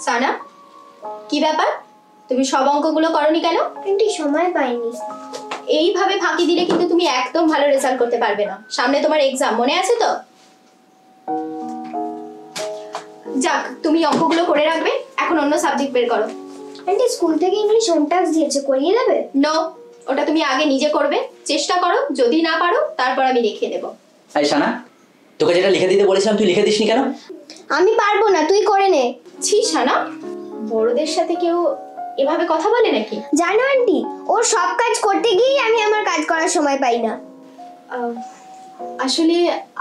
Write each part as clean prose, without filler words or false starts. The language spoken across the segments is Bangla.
সানা, কি ব্যাপার? তুমি সব অঙ্কগুলো করনি কেন? আন্টি সময় পাইনি। এইভাবে ফাঁকি দিলে কিন্তু তুমি একদম ভালো রেজাল্ট করতে পারবে না। সামনে তোমার এক্সাম, মনে আছে তো? যাক, তুমি অঙ্কগুলো করে রাখবে, এখন অন্য সাবজেক্ট বের করো। আন্টি স্কুল থেকে ইংলিশ হোম টাস্ক দিয়েছে, করিয়ে দেবে? নো, ওটা তুমি আগে নিজে করবে, চেষ্টা করো, যদি না পারো তারপর আমি লিখে দেবো। এই সানা, তোকে যেটা লিখে দিতে বলেছিলাম তুই লিখে দিসনি কেন? আমি পারবো না, তুই করে নে। ছি সানা, বড়দের সাথে কেউ এভাবে কথা বলে নাকি? জানো আন্টি, ওর সব কাজ করতে গিয়ে আমি আমার কাজ করার সময় পাই না। আসলে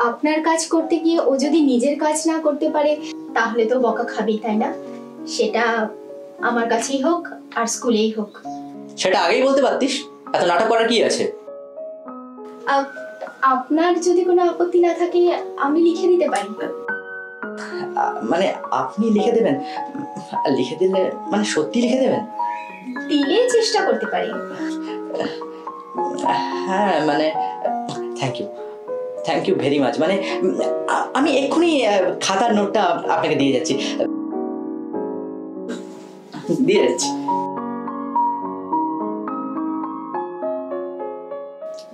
আপনার কাজ করতে গিয়ে ও যদি নিজের কাজ না করতে পারে তাহলে তো বকা খাবেই, তাই না? সেটা আমার কাছেই হোক আর স্কুলেই হোক। সেটা আগেই বলতে পারতিস, এত নাটক করার কি আছে? আপনার যদি কোনো আপত্তি না থাকে আমি লিখে দিতে পারি। মানে আপনি লিখে দেবেন? লিখে দিলে মানে সত্যি লিখে দেবেন? দিলে চেষ্টা করতে পারি। হ্যাঁ মানে থ্যাংক ইউ ভেরি মাচ। মানে আমি এক্ষুনি খাতার নোটটা আপনাকে দিয়ে যাচ্ছি।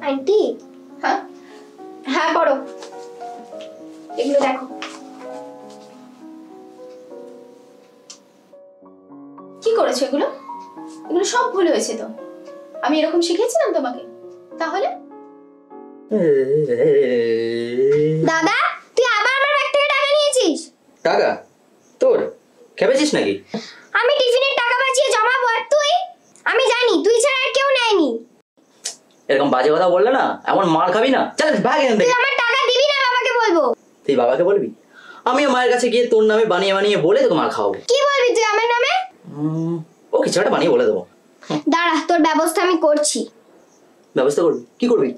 আন্টি। হ্যাঁ হ্যাঁ, পড়ো, এগুলো দেখো। কি করেছো এগুলো? এগুলো সব ভুল হয়েছে তো। আমি এরকম শিখেছিলাম তোমাকে? তাহলে দাদা, তুই আবার আমার ব্যাগ থেকে টাকা নিয়েছিস? টাকা তোর খেপেছিস নাকি? আমি টিফিনের টাকা বাঁচিয়ে জমাবো আর তুই? আমি জানি তুই ছাড়া আর কেউ নেয়নি। এরকম বাজে কথা বললে না এমন মার খাবি না। চল ভাগ এখান থেকে। তুই আমার টাকা দিবি না, বাবাকে বলবো। তুই বাবাকে বলবি? আমিও মায়ের কাছে গিয়ে তোর নামে বানিয়ে বানিয়ে বলে তোকে মার খাওয়াবো। কি বলবি তুই আমার নামে? ও কিছু একটা বানিয়ে বলে দেবো। দাঁড়া, তোর ব্যবস্থা আমি করছি। ব্যবস্থা করবি? কি করবি?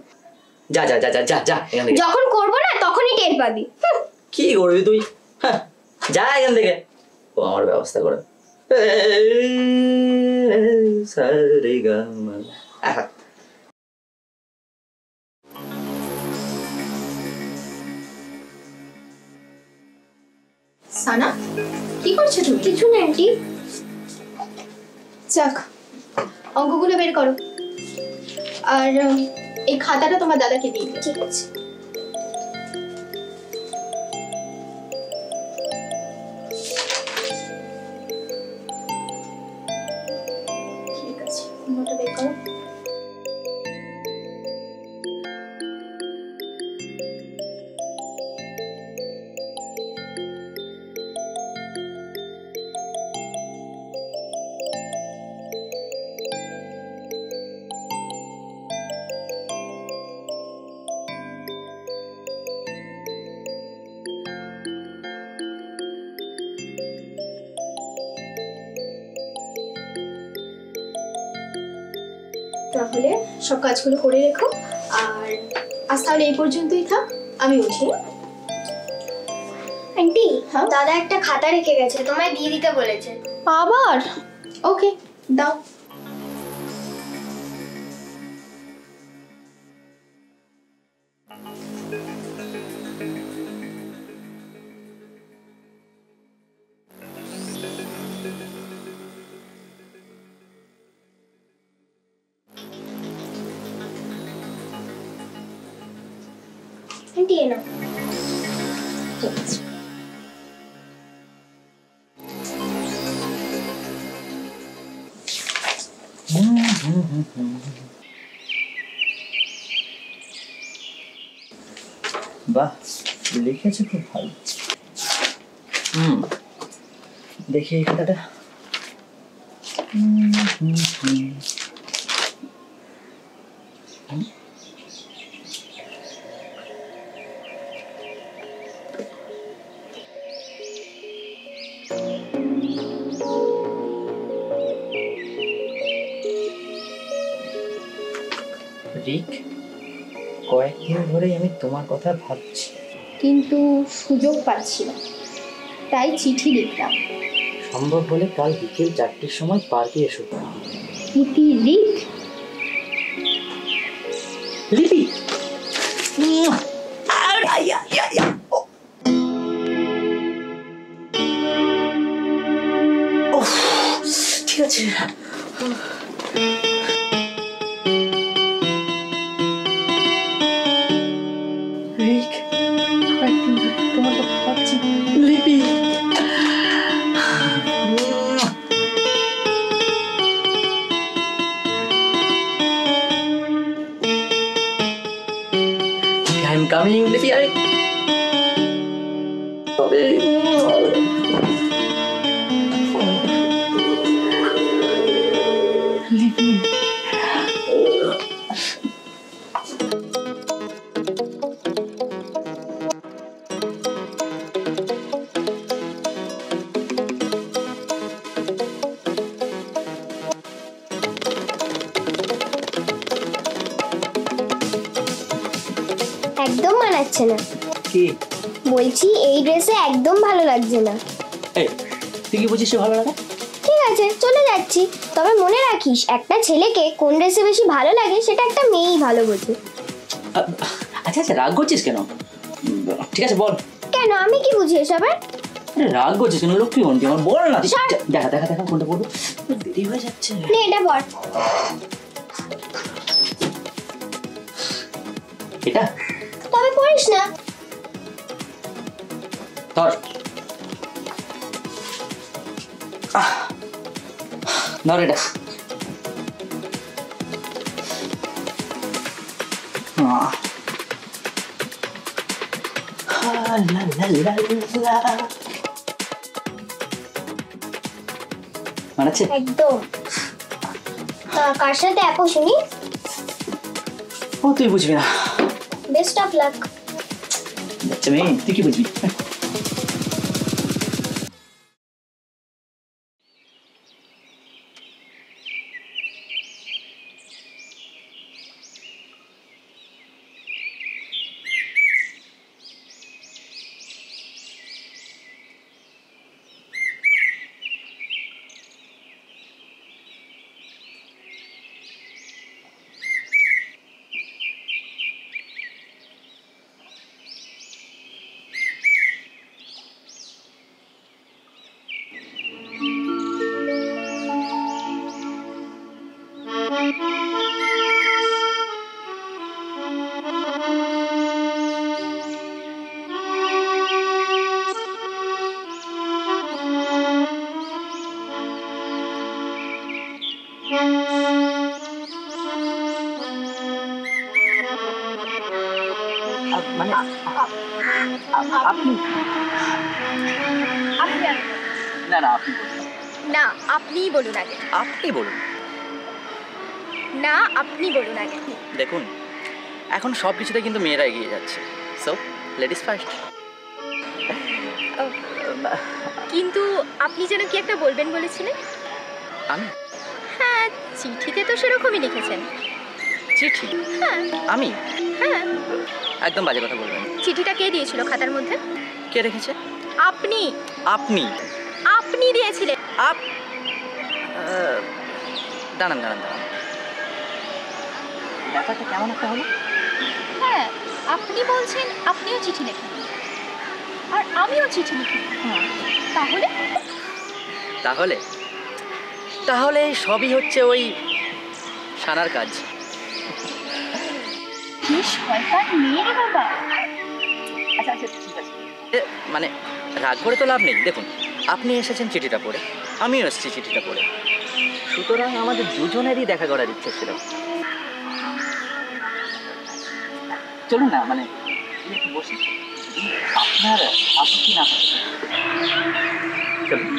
যা যা যা যা যা যা এখান থেকে। যখন করবো না তখনই টের পাবি। কি করবি তুই? হ্যাঁ যা এখান থেকে। ও আমার ব্যবস্থা করে। সানা, কি করছো তুমি? কিছু না আন্টি। যাক, অঙ্কগুলো বের করো। আর এই খাতাটা তোমার দাদাকে দিয়ে দিও। ঠিক আছে। ঠিক আছে, নোটটা বের করো। তাহলে সব কাজগুলো করে রেখো। আর আজ তাহলে এই পর্যন্তই থাক, আমি উঠি। আন্টি, হ্যাঁ? দাদা একটা খাতা রেখে গেছে, তোমায় দিয়ে দিতে বলেছে। আবার? ওকে, দাও। আন্টি এ নাও। ঠিক আছে। বাহ, লিখেছে খুব ভালো। দেখি এই খাতাটা। রিক, কয়েকদিন ধরেই আমি তোমার কথা ভাবছি, কিন্তু সুযোগ পাচ্ছি না, তাই চিঠি লিখলাম। সম্ভব হলে কাল বিকেল 4টের সময় পার্কে এসো। লিপি, রিক, লিপি। ঠিক আছে। রিক, কয়েকদিন ধরে তোমার কথা ভাবছি। লিপি, I'm coming, লিপি। তবে লিপি, একদম মানাচ্ছে না। কি? বলছি এই ড্রেসে একদম ভালো লাগছে না। এই, তুই কি বুঝিস ভালো লাগে? ঠিক আছে, চলে যাচ্ছি। তবে মনে রাখিস, একটা ছেলেকে কোন ড্রেসে বেশি ভালো লাগে সেটা একটা মেয়েই ভালো বোঝে। আচ্ছা আচ্ছা, রাগ করছিস কেন? ঠিক আছে বল। কেন, আমি কি বুঝি এসবের? রাগ করছিস কেন? লক্ষ্মী বন্ধু আমার, বল না। দেখা দেখা দেখা, কোনটা বলবো? দেরি হয়ে যাচ্ছে। নে এটা পর। এটা তবে পড়িস না। ধর, ধর এটা। মানাচ্ছে একদম। কার সাথে আপু শুনি? ও তুই বুঝবি না। Best of luck. আচ্ছা মেয়ে, তুই কি বুঝবি? মানে আপনি না না, আপনি বলুন। না, আপনিই বলুন আগে। আপনি বলুন। না, আপনি বলুন আগে। দেখুন, এখন সব কিছুতে কিন্তু মেয়েরা এগিয়ে যাচ্ছে, সো লেডিস ফার্স্ট। কিন্তু আপনি যেন কি একটা বলবেন বলেছিলেন? আমি? হ্যাঁ, চিঠিতে তো সেরকমই লিখেছেন। চিঠি? হ্যাঁ। আমি? হ্যাঁ। একদম বাজে কথা বলবেন। চিঠিটা কে দিয়েছিল খাতার মধ্যে? কে রেখেছে? আপনি। আপনি? আপনি দিয়েছিলেন। দাঁড়ান দাঁড়ান দাঁড়ান, ব্যাপারটা কেমন একটা হলো? হ্যাঁ, আপনি বলছেন আপনিও চিঠি লেখেন আর আমিও চিঠি লিখি। তাহলে তাহলে তাহলে সবই হচ্ছে ওই সানার কাজ। কি শয়তান মেয়ে রে বাবা। আচ্ছা আচ্ছা ঠিক আছে, মানে রাগ করে তো লাভ নেই। দেখুন, আপনি এসেছেন চিঠিটা পড়ে, আমিও এসেছি চিঠিটা পড়ে, সুতরাং আমাদের দুজনেরই দেখা করার ইচ্ছে ছিল। চলুন না, মানে একটু বসি, আপনার আপত্তি না হয়। চলুন।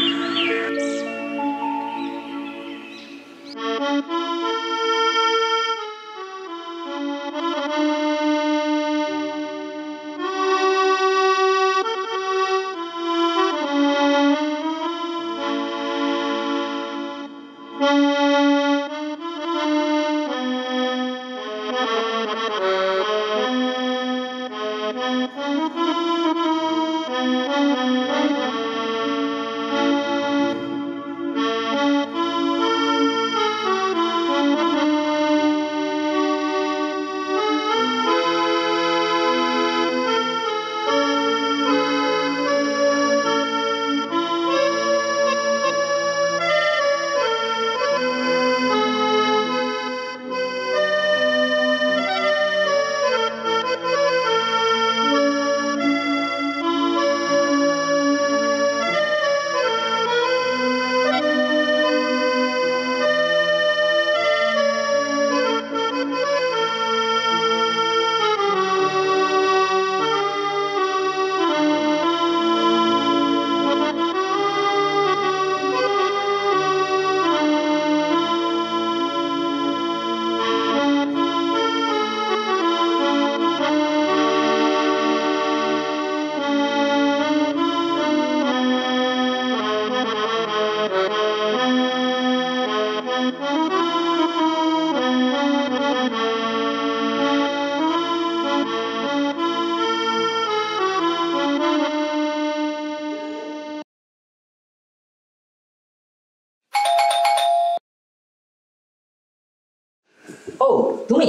ও তুমি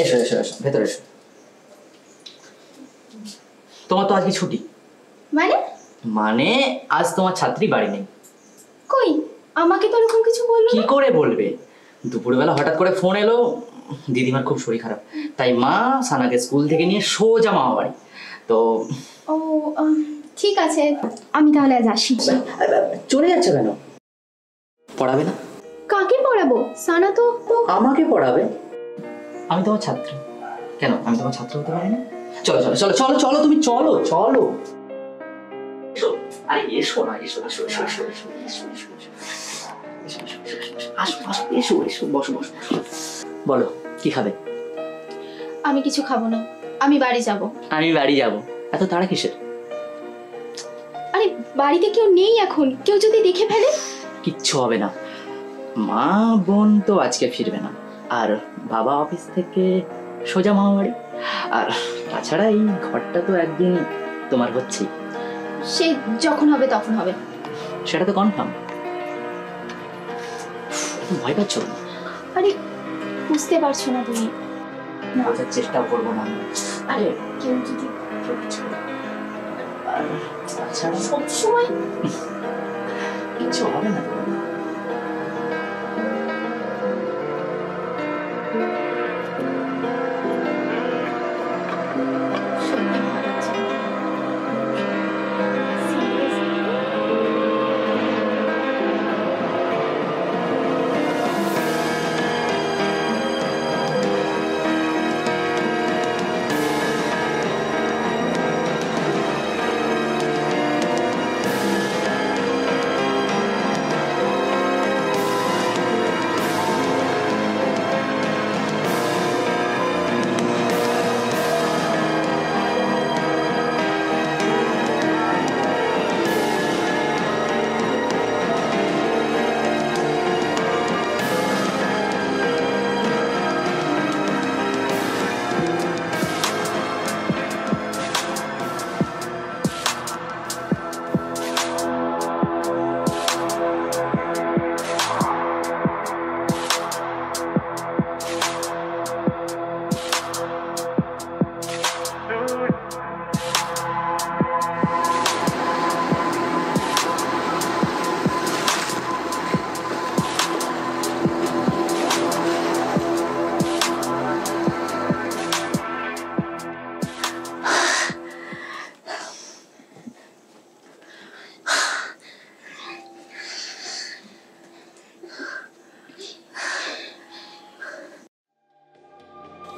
এসো এসো এসো ভেতরে এসো। তোমার তো আজকে ছুটি। মানে? মানে আজ তোমার ছাত্রী বাড়ি নেই। কই, আমাকে তো এরকম কিছু বললো কি না। করে বলবে, দুপুরবেলা হঠাৎ করে ফোন এলো দিদিমার খুব শরীর খারাপ, তাই মা সানাকে স্কুল থেকে নিয়ে সোজা মামা বাড়ি। তো ও ঠিক আছে, আমি তাহলে আজ আসি। চলে যাচ্ছে কেন? পড়াবে না? কাকে পড়াবো? সানা তো আমাকে পড়াবে। আমি তোমার ছাত্রী। কেন আমি তোমার ছাত্র হতে পারি না? চলো চলো চলো চলো চলো তুমি চলো চলো। এসো, আরে এসো না, এসো এসো এসো এসো এসো এসো এসো আসো আসো এসো এসো বসো বসো। বলো কি খাবে? আমি কিছু খাবো না, আমি বাড়ি যাব। আমি বাড়ি যাব? এত তাড়া কিসের? আরে বাড়িতে কেউ নেই এখন, কেউ যদি দেখে ফেলে? কিচ্ছু হবে না, মা বোন তো আজকে ফিরবে না, আর বাবা অফিস থেকে সোজা মামা বাড়ি। আর তাছাড়া এই ঘরটা তো একদিন তোমার হচ্ছেই। সে যখন হবে তখন হবে। সেটা তো কনফার্ম। ভয় পাচ্ছ না? আরে বুঝতে পারছো না তুমি। না বোঝার চেষ্টা করবো না আমি। আরে কেউ যদি তাছাড়া সবসময় কিচ্ছু হবে না।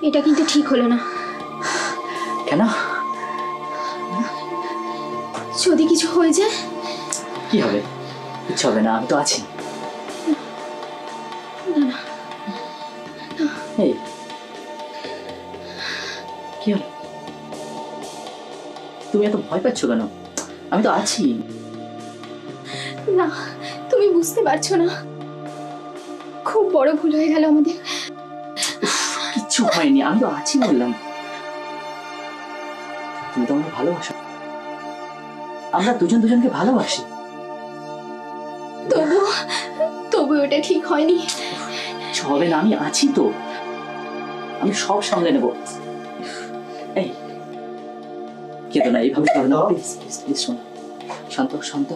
এটা কিন্তু ঠিক হলো না। কেন? যদি কিছু হয়ে যায়? কি হবে? কিচ্ছু হবে না, আমি তো আছি। এই কি হলো? তুমি এত ভয় পাচ্ছ কেন? আমি তো আছি। না তুমি বুঝতে পারছো না, খুব বড় ভুল হয়ে গেল আমাদের। কিচ্ছু হয়নি, আমি তো আছি বললাম। তুমি তো আমাকে ভালোবাসো, আমরা দুজন দুজনকে ভালোবাসি। তবু ওটা ঠিক হয়নি। কিছু হবে না, আমি আছি তো, আমি সব সামলে নেব। এই কেঁদো না, এইভাবে কেঁদো না, প্লিজ প্লিজ প্লিজ। শোনো, শান্ত শান্ত,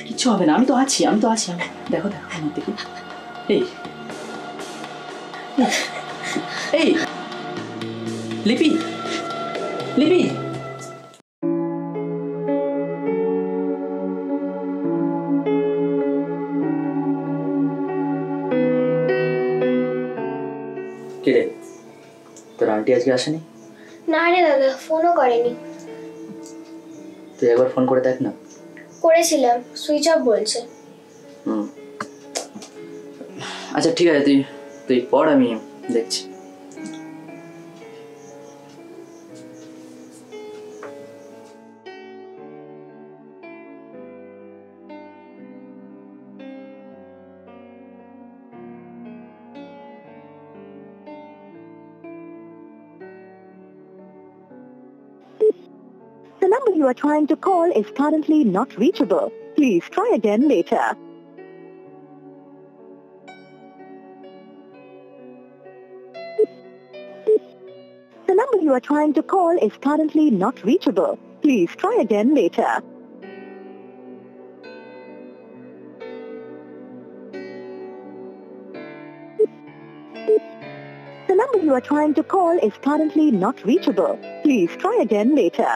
কিচ্ছু হবে না, আমি তো আছি, আমি তো আছি। দেখো দেখো আমার দিকে। এই এই লিপি, লিপি। কে রে, তোর আন্টি আজকে আসেনি? না রে দাদা, ফোনও করেনি। তুই একবার ফোন করে দেখ না। করেছিলাম, সুইচ অফ বলছে। আচ্ছা ঠিক আছে, তুই তুই পড়, আমি দেখছি। The number you are trying to call is currently not reachable. Please try again later. you are trying to call is currently not reachable. Please try again later. The number you are trying to call is currently not reachable. Please try again later.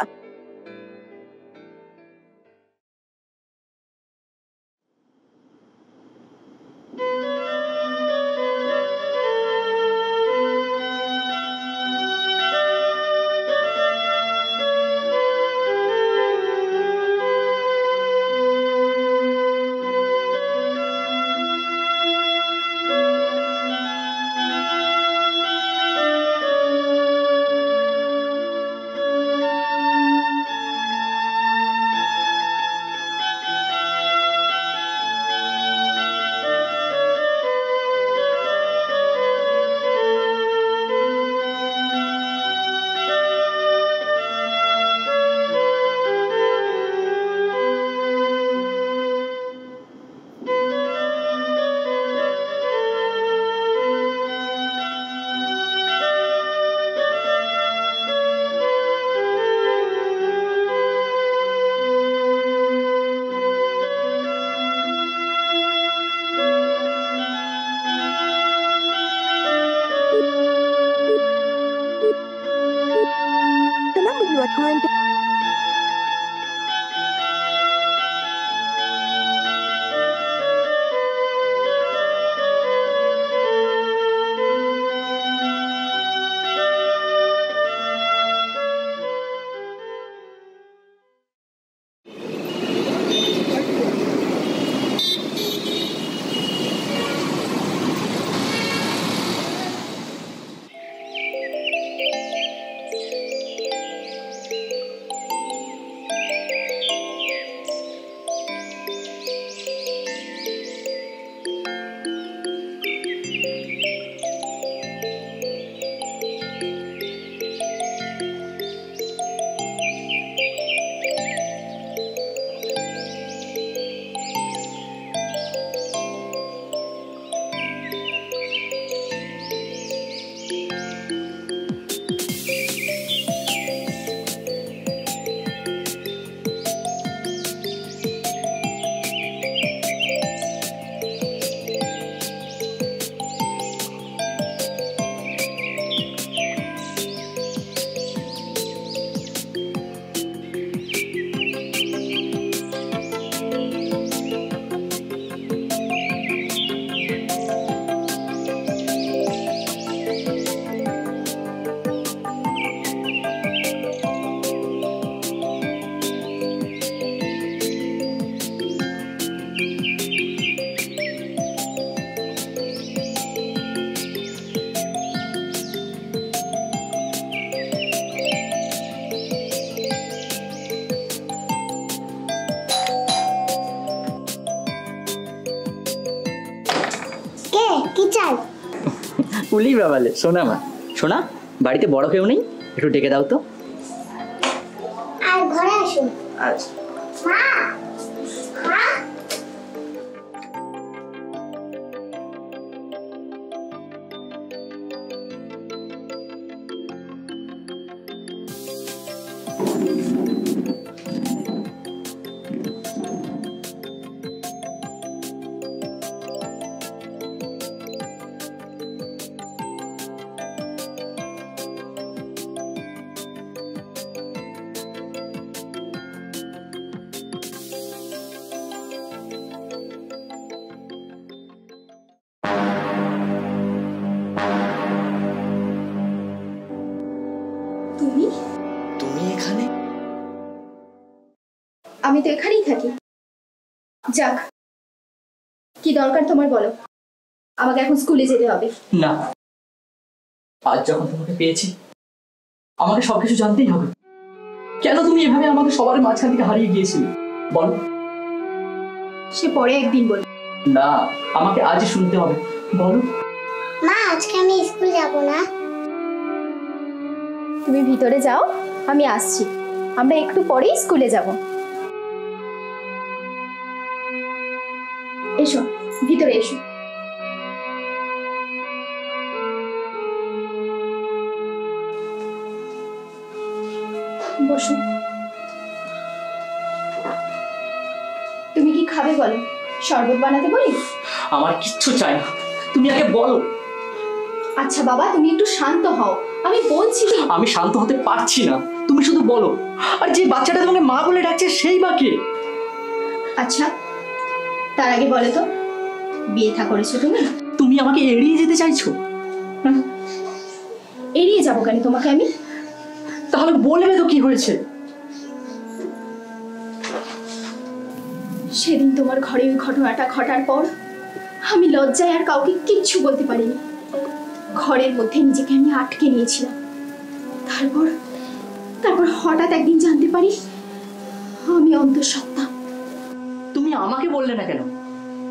The number you are trying to কি চাই? উলি বাবালে সোনা মা, সোনা বাড়িতে বড় কেউ নেই, একটু ডেকে দাও তো। আর ঘরে আসুন। আচ্ছা মা, মা, তুমি? তুমি এখানে? আমি তো এখানেই থাকি। যাক, কি দরকার তোমার বলো? আমাকে এখন স্কুলে যেতে হবে। না, আজ যখন তোমাকে পেয়েছি আমাকে সবকিছু জানতেই হবে। কেন তুমি এভাবে আমাকে সবার মাঝখান থেকে হারিয়ে গিয়েছিলে বলো? সে পরে একদিন বল। না, আমাকে আজই শুনতে হবে, বলো। মা, আজকে আমি স্কুল যাব না। তুমি ভিতরে যাও, আমি আসছি। আমরা একটু পরেই স্কুলে যাব। এসো, ভিতরে এসো। বসো। তুমি কি খাবে বলো? শরবত বানাতে বলি? আমার কিচ্ছু চাই না, তুমি আগে বলো। আচ্ছা বাবা, তুমি একটু শান্ত হও, আমি বলছি। আমি শান্ত হতে পারছি না, তুমি শুধু বলো। আর যে বাচ্চাটা তোমাকে মা বলে ডাকছে সেই বা কে? আচ্ছা তার আগে বলো তো, বিয়ে থা করেছো তুমি? তুমি আমাকে এড়িয়ে যেতে চাইছো? এড়িয়ে যাবো কেন তোমাকে আমি? তাহলে বলবে তো কি হয়েছে। সেদিন তোমার ঘরে ওই ঘটনাটা ঘটার পর আমি লজ্জায় আর কাউকে কিচ্ছু বলতে পারিনি। ঘরের মধ্যে নিজেকে আমি আটকে নিয়েছিলাম। তারপর তারপর হঠাৎ একদিন জানতে পারি আমি অন্তঃসত্ত্বা। তুমি আমাকে বললে না কেন?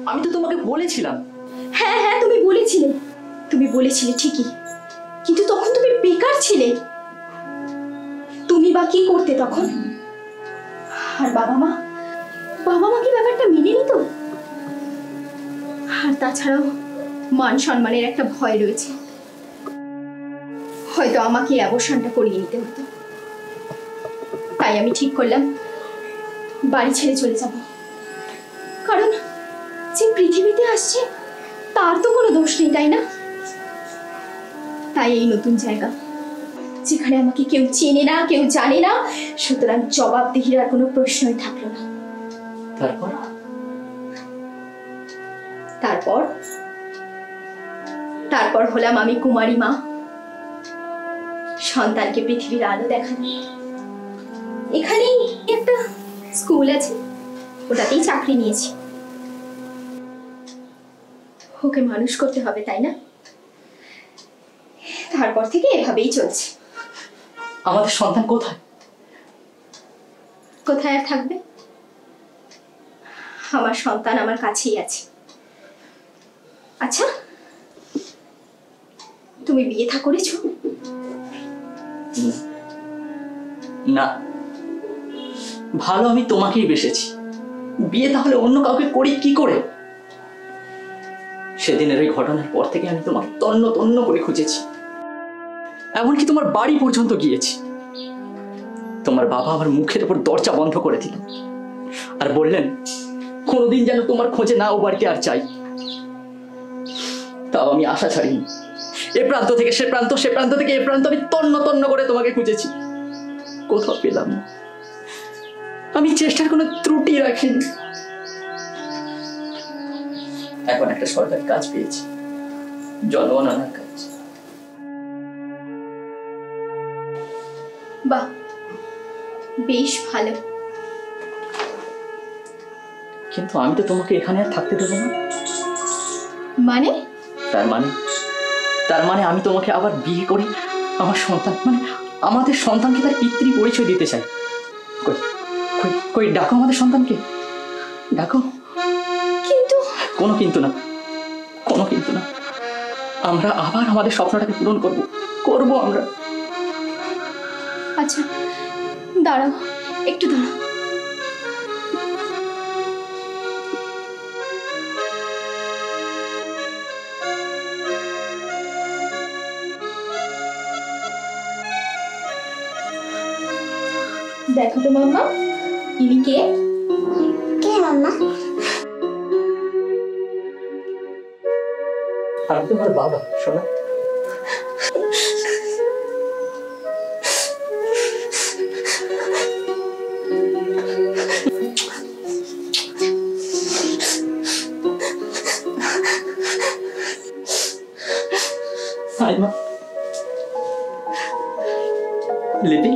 আমি তো তোমাকে বলেছিলাম। হ্যাঁ হ্যাঁ, তুমি বলেছিলে ঠিকই, কিন্তু তখন তুমি বেকার ছিলে। তুমি বা কি করতে তখন? আর বাবা মা কি ব্যাপারটা মেনে নিত? আর তাছাড়াও মান সম্মানের একটা ভয় রয়েছে, হয়তো আমাকে অবসানটা করিয়ে নিতে হতো। তাই আমি ঠিক করলাম বাড়ি ছেড়ে চলে যাব, কারণ যে পৃথিবীতে আসছে তার তো কোনো দোষ নেই, তাই না? তাই এই নতুন জায়গা, যেখানে আমাকে কেউ চেনে না, কেউ জানে না, সুতরাং জবাবদিহির আর কোনো প্রশ্নই থাকলো না। তারপর তারপর তারপর হলাম আমি কুমারী মা, সন্তানকে পৃথিবীর আলো দেখানো। এখানেই একটা স্কুল আছে, ওটাতেই চাকরি নিয়েছি। ওকে মানুষ করতে হবে, তাই না? তারপর থেকে এভাবেই চলছে। আমাদের সন্তান কোথায়? কোথায় আর থাকবে? আমার সন্তান আমার কাছেই আছে। আচ্ছা, তুমি বিয়ে থা করেছো? না, ভালো আমি তোমাকেই বেসেছি, বিয়ে তাহলে অন্য কাউকে করি কি করে? সেদিনের ওই ঘটনার পর থেকে আমি তোমাকে তন্ন তন্ন করে খুঁজেছি, এমনকি তোমার বাড়ি পর্যন্ত গিয়েছি। তোমার বাবা আমার মুখের উপর দরজা বন্ধ করে দিল আর বললেন কোনোদিন যেন তোমার খোঁজে না ও বাড়িতে আর চাই। তাও আমি আশা ছাড়িনি। এ প্রান্ত থেকে সে প্রান্ত, সে প্রান্ত থেকে এ প্রান্ত আমি তন্ন তন্ন করে তোমাকে খুঁজেছি, কোথাও পেলাম না। আমি চেষ্টার কোনো ত্রুটি রাখিনি। এখন একটা সরকারি কাজ পেয়েছি, জনগণনার কাজ। বাহ, বেশ ভালো। কিন্তু আমি তো তোমাকে এখানে আর থাকতে দেবো না। মানে? তার মানে আমি তোমাকে আবার বিয়ে করে আমার সন্তান, মানে আমাদের সন্তানকে তার পিতৃ পরিচয় দিতে চাই। কই কই কই ডাকো আমাদের সন্তানকে, ডাকো। কিন্তু কোনো কিন্তু না, কোনো কিন্তু না। আমরা আবার আমাদের স্বপ্নটাকে পূরণ করব আমরা। আচ্ছা দাঁড়াও, একটু দাঁড়াও। দেখো তো মাম্মা, ইনি কে? কে মাম্মা? আমি তোমার বাবা, শোনা। হাই মা, লিপি।